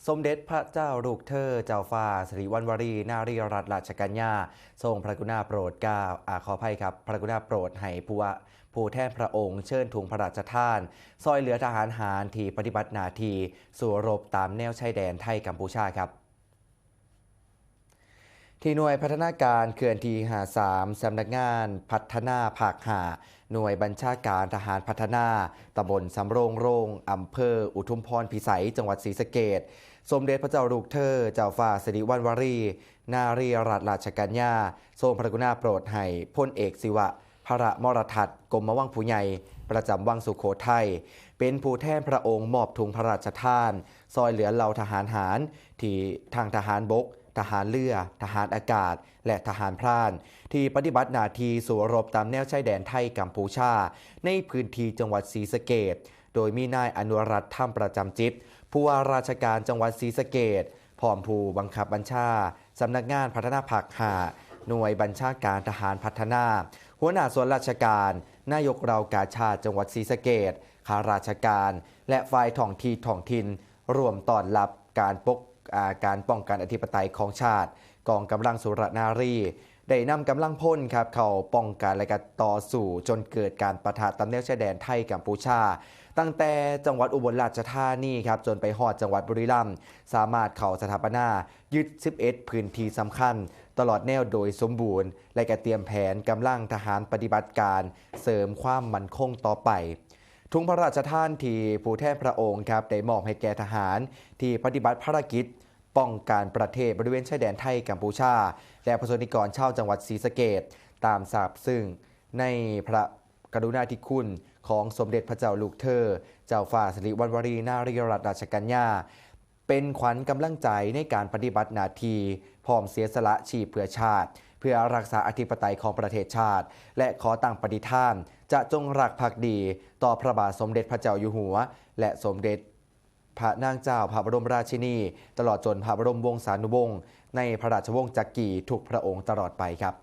สมเด็จพระเจ้าลูกเธอเจ้าฟ้าสิริวัณวรีนารีรัตนราชกัญญาทรงพระกรุณาโปรดเกล้าขออภัยครับพระกรุณาโปรดให้ผู้แทนพระองค์เชิญถุงพระราชทานซอยเหลือทหารหารที่ปฏิบัติหน้าที่สู่รบตามแนวชายแดนไทยกัมพูชาครับที่หน่วยพัฒนาการเขื่อนที่53สำนักงานพัฒนาภาค5หน่วยบัญชาการทหารพัฒนาตำบลสำโรงโรงอำเภออุทุมพรพิสัยจังหวัดศรีสะเกษสมเด็จพระเจ้าลูกเธอเจ้าฟ้าสิริวัณวรีนารีรัตนราชกัญญาทรงพระกรุณาโปรดให้พลเอกศิวะพระมรทัตกรมวังผู้ใหญ่ประจำวังสุโขทัยเป็นผู้แทนพระองค์มอบถุงพระราชทานซอยเหลือเหล่าทหารหารที่ทางทหารบกทหารเรือ ทหารอากาศ และทหารพรานที่ปฏิบัติหน้าที่สู่รบตามแนวชายแดนไทยกัมพูชาในพื้นที่จังหวัดศรีสะเกษโดยมีนายอนุรัตน์ถ้ำประจำจิตผู้ว่าราชการจังหวัดศรีสะเกษพร้อมผู้บังคับบัญชาสำนักงานพัฒนาภาค5หน่วยบัญชาการทหารพัฒนาหัวหน้าส่วนราชการนายกเหล่ากาชาดจังหวัดศรีสะเกษข้าราชการและฝ่ายท้องถิ่นร่วมต้อนรับการป้องกันอธิปไตยของชาติกองกำลังสุรนารีได้นำกำลังพลครับเข้าป้องกันและก็ต่อสู้จนเกิดการปะทะตามแนวชายแดนไทยกัมพูชาตั้งแต่จังหวัดอุบลราชธานีครับจนไปฮอดจังหวัดบุรีรัมย์สามารถเข้าสถาปนายึด11พื้นที่สำคัญตลอดแนวโดยสมบูรณ์และก็เตรียมแผนกำลังทหารปฏิบัติการเสริมความมั่นคงต่อไปถุงพระราชทานที่ผู้แทนพระองค์ครับได้มอบให้แก่ทหารที่ปฏิบัติภารกิจป้องกันประเทศบริเวณชายแดนไทยกัมพูชาและประสบนิกรชาวจังหวัดศรีสะเกษตามทราบซึ่งในพระกรุณาธิคุณของสมเด็จพระเจ้าลูกเธอเจ้าฟ้าสิริวัณวรีนารีรัตนราชกัญญาเป็นขวัญกำลังใจในการปฏิบัติหน้าที่พร้อมเสียสละชีพเพื่อชาติเพื่อรักษาอธิปไตยของประเทศชาติและขอตั้งปณิธานจะจงรักภักดีต่อพระบาทสมเด็จพระเจ้าอยู่หัวและสมเด็จพระนางเจ้าพระบรมราชินีตลอดจนพระบรมวงศานุวงศ์ในพระราชวงศ์จักรีทุกพระองค์ตลอดไปครับ